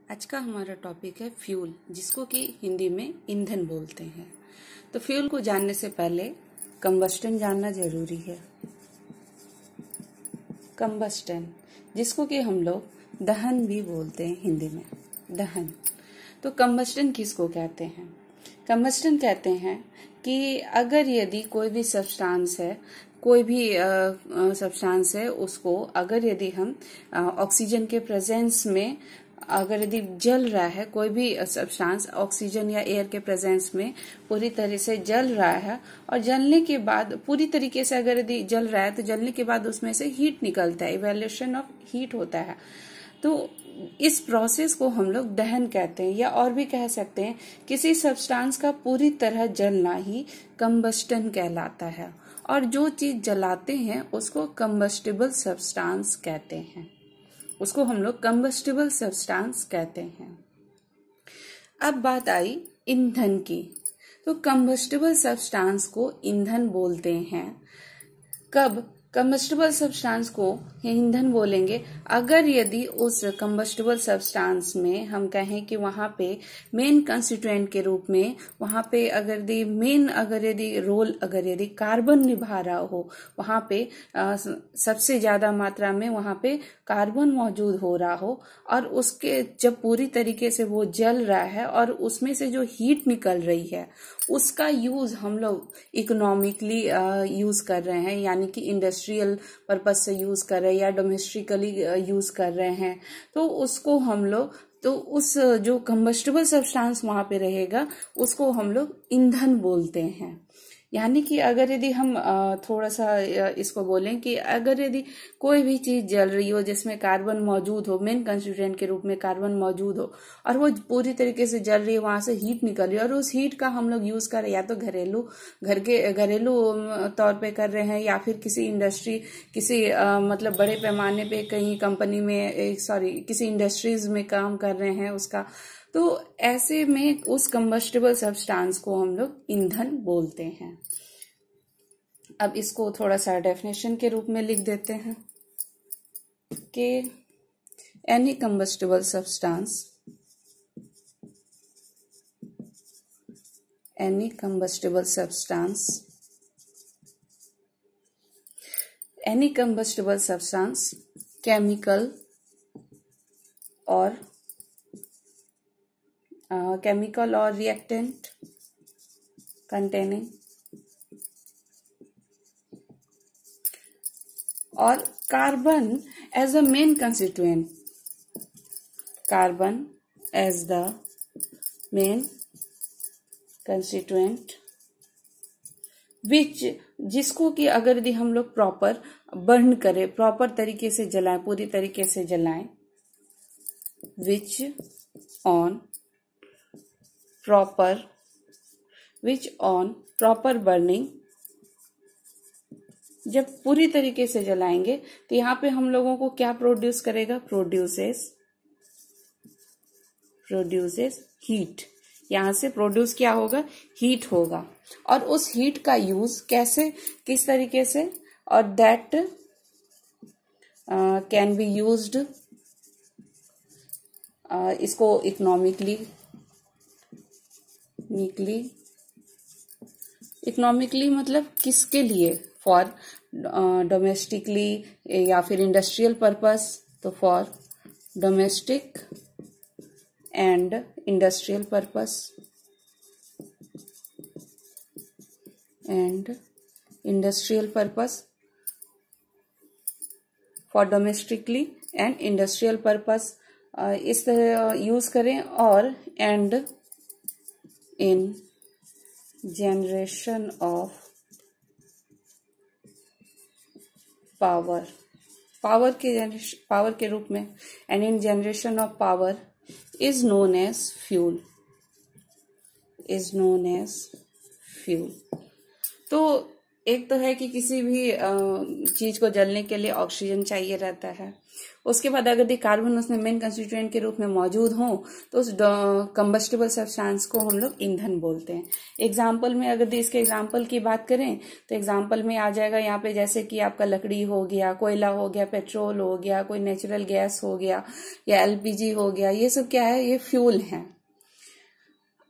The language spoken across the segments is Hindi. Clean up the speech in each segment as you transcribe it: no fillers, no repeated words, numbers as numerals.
आज का हमारा टॉपिक है फ्यूल, जिसको कि हिंदी में ईंधन बोलते हैं। तो फ्यूल को जानने से पहले कंबस्टन जानना जरूरी है। कंबस्टन, जिसको कि हम लोग दहन भी बोलते हैं हिंदी में, दहन। तो कंबस्टन किसको कहते हैं? कंबस्टन कहते हैं कि अगर यदि कोई भी सब्सटेंस है, कोई भी सब्सटेंस है, उसको अगर यदि हम ऑक्सीजन के प्रेजेंस में अगर यदि जल रहा है, कोई भी सब्सटेंस ऑक्सीजन या एयर के प्रेजेंस में पूरी तरह से जल रहा है, और जलने के बाद पूरी तरीके से अगर यदि जल रहा है तो जलने के बाद उसमें से हीट निकलता है, इवैल्यूएशन ऑफ हीट होता है। तो इस प्रोसेस को हम लोग दहन कहते हैं, या और भी कह सकते हैं किसी सब्सटेंस का पूरी तरह जलना ही कंबस्टन कहलाता है। और जो चीज जलाते हैं उसको कंबस्टिबल सब्सटेंस कहते हैं, उसको हम लोग कंबस्टिबल सब्सटेंस कहते हैं। अब बात आई ईंधन की। तो कंबस्टिबल सब्सटेंस को ईंधन बोलते हैं। कब कंबस्टिबल सब्सटेंस को ईंधन बोलेंगे? अगर यदि उस कंबस्टिबल सब्सटेंस में हम कहें कि वहां पे मेन कंस्टिट्यूएंट के रूप में वहां पे अगर यदि रोल अगर यदि कार्बन निभा रहा हो, वहां पे सबसे ज्यादा मात्रा में वहां पे कार्बन मौजूद हो रहा हो, और उसके जब पूरी तरीके से वो जल रहा है और उसमें से जो हीट निकल रही है उसका यूज हम लोग इकोनॉमिकली यूज कर रहे हैं, यानी कि इंडस्ट्रियल पर्पज से यूज कर रहे हैं या डोमेस्टिकली यूज कर रहे हैं, तो उसको हम लोग, तो उस जो कंबस्टिबल सब्सटेंस वहां पे रहेगा उसको हम लोग ईंधन बोलते हैं। यानी कि अगर यदि हम थोड़ा सा इसको बोलें कि अगर यदि कोई भी चीज जल रही हो जिसमें कार्बन मौजूद हो, मेन कंस्टिट्यूएंट के रूप में कार्बन मौजूद हो, और वो पूरी तरीके से जल रही है, वहां से हीट निकल रही है, और उस हीट का हम लोग यूज कर रहे हैं, या तो घरेलू तौर पे कर रहे हैं, या फिर किसी इंडस्ट्री, किसी मतलब बड़े पैमाने पे कहीं कंपनी में किसी इंडस्ट्रीज में काम कर रहे हैं उसका, तो ऐसे में उस कंबस्टिबल सब्सटेंस को हम लोग ईंधन बोलते हैं। अब इसको थोड़ा सा डेफिनेशन के रूप में लिख देते हैं कि any combustible substance, any combustible substance, chemical or reactant containing और carbon as a main constituent, carbon as the main constituent, which जिसको कि अगर यदि हम लोग प्रॉपर बर्न करें, प्रॉपर तरीके से जलाएं, पूरी तरीके से जलाएं, which on proper burning, जब पूरी तरीके से जलाएंगे तो यहाँ पे हम लोगों को क्या प्रोड्यूस करेगा? Produces heat. यहां से प्रोड्यूस क्या होगा? हीट होगा। और उस हीट का यूज किस तरीके से, और दैट कैन बी यूज्ड, इसको इकोनॉमिकली मतलब किसके लिए? फॉर डोमेस्टिकली या फिर इंडस्ट्रियल पर्पस, तो for domestic and industrial purpose, for domestically and industrial purpose इस तरह यूज करें। और and in generation of power के रूप में, and in generation of power is known as fuel. तो एक तो है कि किसी भी चीज को जलने के लिए ऑक्सीजन चाहिए रहता है। उसके बाद अगर कार्बन उसमें मेन कंस्टिट्यूएंट के रूप में मौजूद हो तो उस कंबस्टिबल सब्सटेंस को हम लोग ईंधन बोलते हैं। एग्जाम्पल में अगर इसके एग्जाम्पल की बात करें तो एग्जाम्पल में आ जाएगा यहाँ पे, जैसे कि आपका लकड़ी हो गया, कोयला हो गया, पेट्रोल हो गया, कोई नेचुरल गैस हो गया या एलपीजी हो गया। ये सब क्या है, ये फ्यूल है।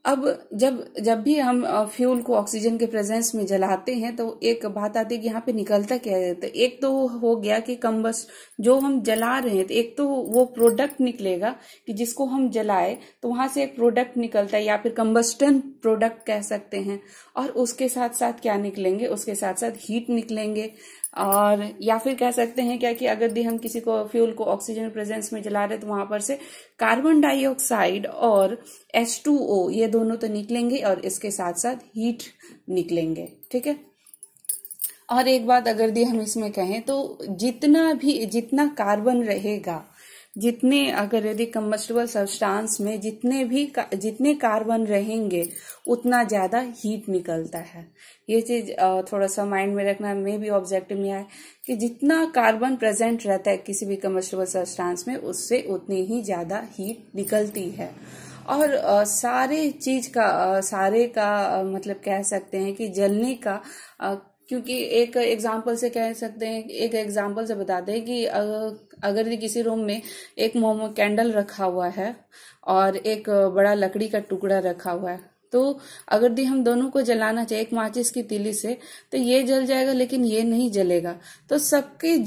अब जब भी हम फ्यूल को ऑक्सीजन के प्रेजेंस में जलाते हैं तो एक बात आती है कि यहाँ पे निकलता क्या है। तो एक तो हो गया कि जो हम जला रहे हैं, तो एक तो वो प्रोडक्ट निकलेगा कि जिसको हम जलाए तो वहां से एक प्रोडक्ट निकलता है, या फिर कंबस्टन प्रोडक्ट कह सकते हैं। और उसके साथ साथ क्या निकलेंगे, उसके साथ साथ हीट निकलेंगे। और या फिर कह सकते हैं क्या कि अगर भी हम किसी को फ्यूल को ऑक्सीजन प्रेजेंस में जला रहे तो वहां पर से कार्बन डाइऑक्साइड और H2O ये दोनों तो निकलेंगे और इसके साथ साथ हीट निकलेंगे। ठीक है। और एक बात अगर दी हम इसमें कहें तो जितना कार्बन रहेगा, जितने अगर यदि कंबस्टिबल सब्सटेंस में जितने कार्बन रहेंगे उतना ज्यादा हीट निकलता है। ये चीज थोड़ा सा माइंड में रखना, में भी ऑब्जेक्टिव में आए कि जितना कार्बन प्रेजेंट रहता है किसी भी कंबस्टिबल सब्सटेंस में, उससे उतनी ही ज्यादा हीट निकलती है। और सारे का मतलब कह सकते हैं कि जलने का क्योंकि एक एग्जाम्पल से कह सकते हैं, एक एग्जाम्पल से बताते हैं कि अगर किसी रूम में एक कैंडल रखा हुआ है और एक बड़ा लकड़ी का टुकड़ा रखा हुआ है, तो अगर दी हम दोनों को जलाना चाहे एक माचिस की तीली से तो ये जल जाएगा लेकिन ये नहीं जलेगा। तो सबको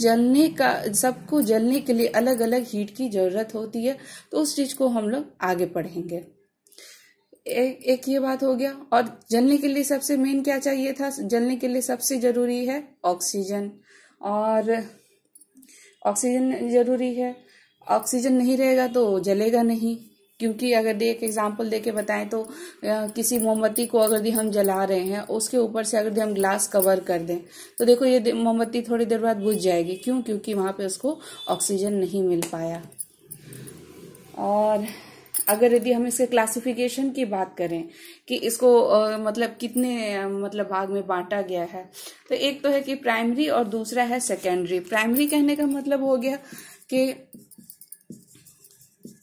जलने के लिए अलग अलग हीट की जरूरत होती है। तो उस चीज को हम लोग आगे पढ़ेंगे। एक ये बात हो गया। और जलने के लिए सबसे मेन क्या चाहिए था, जलने के लिए सबसे जरूरी है ऑक्सीजन। और ऑक्सीजन जरूरी है, ऑक्सीजन नहीं रहेगा तो जलेगा नहीं। क्योंकि अगर एक एग्जांपल देके बताएं तो किसी मोमबत्ती को अगर हम जला रहे हैं, उसके ऊपर से अगर हम ग्लास कवर कर दें तो देखो ये मोमबत्ती थोड़ी देर बाद बुझ जाएगी। क्यों? क्योंकि वहां पे उसको ऑक्सीजन नहीं मिल पाया। और अगर यदि हम इसके क्लासिफिकेशन की बात करें कि इसको मतलब कितने मतलब भाग में बांटा गया है, तो एक तो है कि प्राइमरी और दूसरा है सेकेंडरी। प्राइमरी कहने का मतलब हो गया कि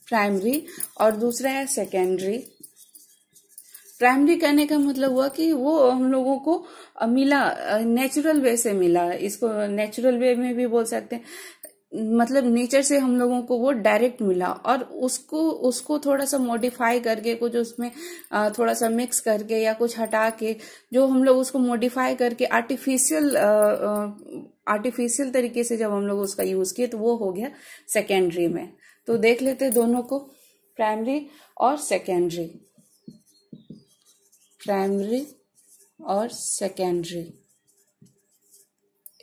प्राइमरी और दूसरा है सेकेंडरी। प्राइमरी कहने का मतलब हुआ कि वो हम लोगों को मिला, नेचुरल वे से मिला। इसको नेचुरल वे में भी बोल सकते हैं, मतलब नेचर से हम लोगों को वो डायरेक्ट मिला और उसको थोड़ा सा मॉडिफाई करके, कुछ उसमें थोड़ा सा मिक्स करके या कुछ हटा के, जो हम लोग उसको मॉडिफाई करके आर्टिफिशियल तरीके से जब हम लोग उसका यूज किए तो वो हो गया सेकेंडरी में। तो देख लेते हैं दोनों को, प्राइमरी और सेकेंडरी। प्राइमरी और सेकेंडरी,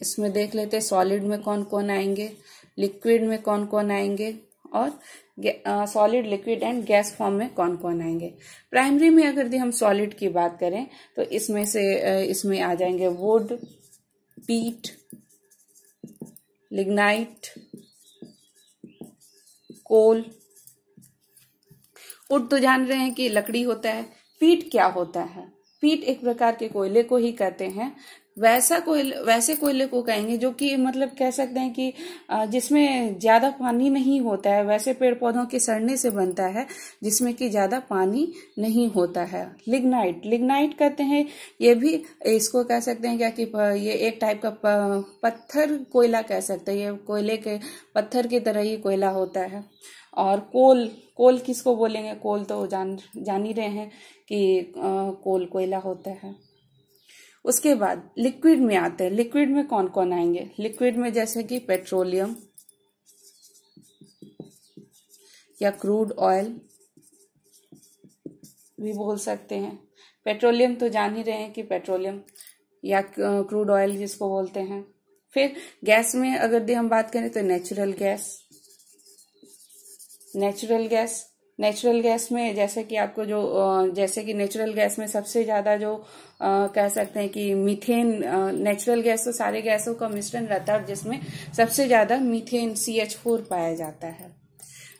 इसमें देख लेते हैं सॉलिड में कौन कौन आएंगे, लिक्विड में कौन कौन आएंगे, और solid, liquid and gas form में कौन कौन आएंगे। प्राइमरी में अगर हम सॉलिड की बात करें तो इसमें आ जाएंगे वुड, पीट, लिग्नाइट, कोल। वुड तो जान रहे हैं कि लकड़ी होता है। पीट क्या होता है? पीट एक प्रकार के कोयले को ही कहते हैं। वैसे कोयले को कहेंगे जो कि मतलब कह सकते हैं कि जिसमें ज्यादा पानी नहीं होता है। वैसे पेड़ पौधों के सड़ने से बनता है जिसमें कि ज्यादा पानी नहीं होता है। लिग्नाइट कहते हैं, ये भी इसको कह सकते हैं क्या कि ये एक टाइप का पत्थर कोयला कह सकते हैं। ये कोयले के पत्थर की तरह ही कोयला होता है। और कोल किसको बोलेंगे? कोल तो जान ही रहे हैं कि कोल कोयला होता है। उसके बाद लिक्विड में आते हैं। लिक्विड में कौन कौन आएंगे? लिक्विड में जैसे कि पेट्रोलियम या क्रूड ऑयल भी बोल सकते हैं। पेट्रोलियम तो जान ही रहे हैं कि पेट्रोलियम या क्रूड ऑयल जिसको बोलते हैं। फिर गैस में अगर हम बात करें तो नेचुरल गैस में जैसे कि आपको जैसे कि नेचुरल गैस में सबसे ज्यादा जो कह सकते हैं कि मीथेन, नेचुरल गैस तो सारे गैसों का मिश्रण रहता है जिसमें सबसे ज्यादा मीथेन CH4 पाया जाता है।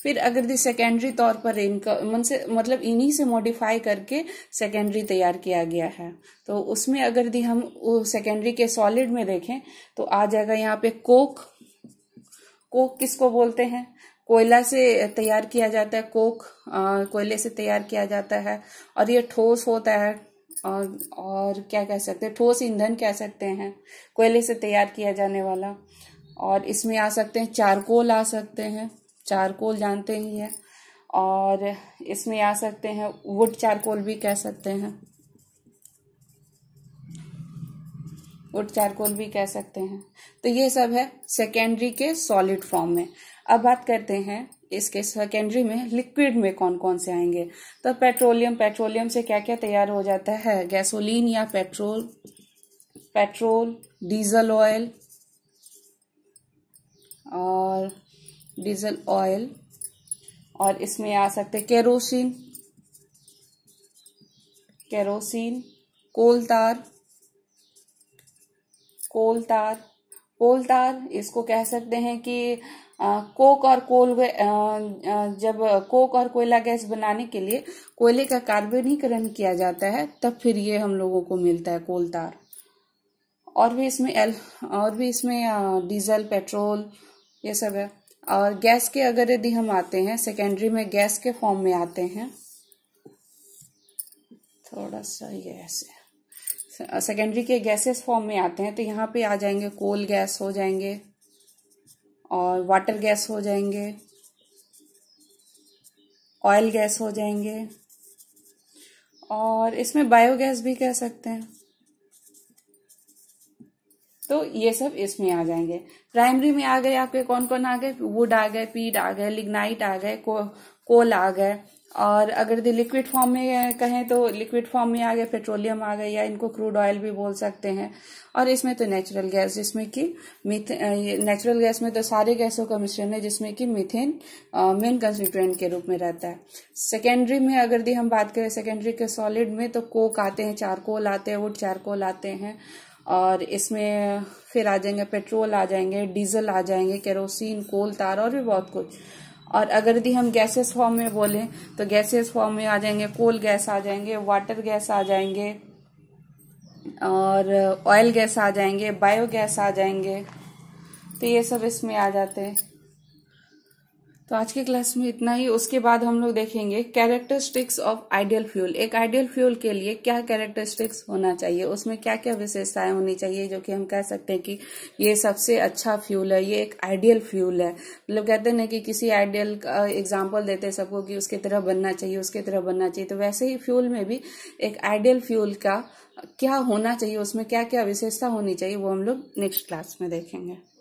फिर अगर दी सेकेंडरी तौर पर इनका मतलब इन्हीं से मॉडिफाई करके सेकेंडरी तैयार किया गया है। तो उसमें अगर दी हम सेकेंडरी के सॉलिड में देखें तो आ जाएगा यहाँ पे कोक। कोक किसको बोलते हैं? कोयला से तैयार किया जाता है कोक, कोयले से तैयार किया जाता है और ये ठोस होता है। और क्या कह सकते हैं, ठोस ईंधन कह सकते हैं कोयले से तैयार किया जाने वाला। और इसमें आ सकते हैं चारकोल, आ सकते हैं चारकोल, जानते ही है। और इसमें आ सकते हैं वुड चारकोल भी कह सकते हैं, वुड चारकोल भी कह सकते हैं। तो ये सब है सेकेंडरी के सॉलिड फॉर्म में। अब बात करते हैं इसके सेकेंडरी में लिक्विड में कौन कौन से आएंगे। तो पेट्रोलियम, पेट्रोलियम से क्या क्या तैयार हो जाता है? गैसोलीन या पेट्रोल, डीजल ऑयल और डीजल ऑयल। और इसमें आ सकते हैं केरोसिन, कोल तार इसको कह सकते हैं कि कोक और जब कोक और कोयला गैस बनाने के लिए कोयले का कार्बनीकरण किया जाता है तब फिर ये हम लोगों को मिलता है कोल तार। और भी इसमें डीजल, पेट्रोल, ये सब है। और गैस के अगर यदि हम आते हैं सेकेंडरी में, गैस के फॉर्म में आते हैं, थोड़ा सा ये ऐसे सेकेंडरी के गैसेस फॉर्म में आते हैं तो यहाँ पे आ जाएंगे कोल गैस हो जाएंगे और वाटर गैस हो जाएंगे, ऑयल गैस हो जाएंगे और इसमें बायोगैस भी कह सकते हैं। तो ये सब इसमें आ जाएंगे। प्राइमरी में आ गए आपके कौन कौन आ गए? वुड आ गए, पीट आ गए, लिग्नाइट आ गए, कोल आ गए। और अगर लिक्विड फॉर्म में कहें तो लिक्विड फॉर्म में आ गए पेट्रोलियम आ गए, या इनको क्रूड ऑयल भी बोल सकते हैं। और इसमें तो नेचुरल गैस, जिसमें कि नेचुरल गैस में तो सारे गैसों का मिश्रण है जिसमें कि मीथेन मेन कंस्टिट्यूएंट के रूप में रहता है। सेकेंडरी में अगर हम बात करें सेकेंडरी के सॉलिड में तो कोक आते हैं, चारकोल आते हैं, वुड चारकोल आते हैं। और इसमें फिर आ जाएंगे पेट्रोल आ जाएंगे, डीजल आ जाएंगे, केरोसिन, कोल तार और भी बहुत कुछ। और अगर यदि हम गैसेस फॉर्म में बोलें तो गैसेस फॉर्म में आ जाएंगे कोल गैस आ जाएंगे, वाटर गैस आ जाएंगे और ऑयल गैस आ जाएंगे, बायोगैस आ जाएंगे। तो ये सब इसमें आ जाते हैं। तो आज की क्लास में इतना ही। उसके बाद हम लोग देखेंगे कैरेक्टरिस्टिक्स ऑफ आइडियल फ्यूल। एक आइडियल फ्यूल के लिए क्या कैरेक्टरिस्टिक्स होना चाहिए, उसमें क्या क्या विशेषताएं होनी चाहिए जो कि हम कह सकते हैं कि ये सबसे अच्छा फ्यूल है, ये एक आइडियल फ्यूल है। मतलब कहते हैं ना कि किसी आइडियल का एग्जाम्पल देते हैं सबको कि उसकी तरह बनना चाहिए, उसकी तरह बनना चाहिए। तो वैसे ही फ्यूल में भी एक आइडियल फ्यूल का क्या होना चाहिए, उसमें क्या क्या विशेषता होनी चाहिए, वो हम लोग नेक्स्ट क्लास में देखेंगे।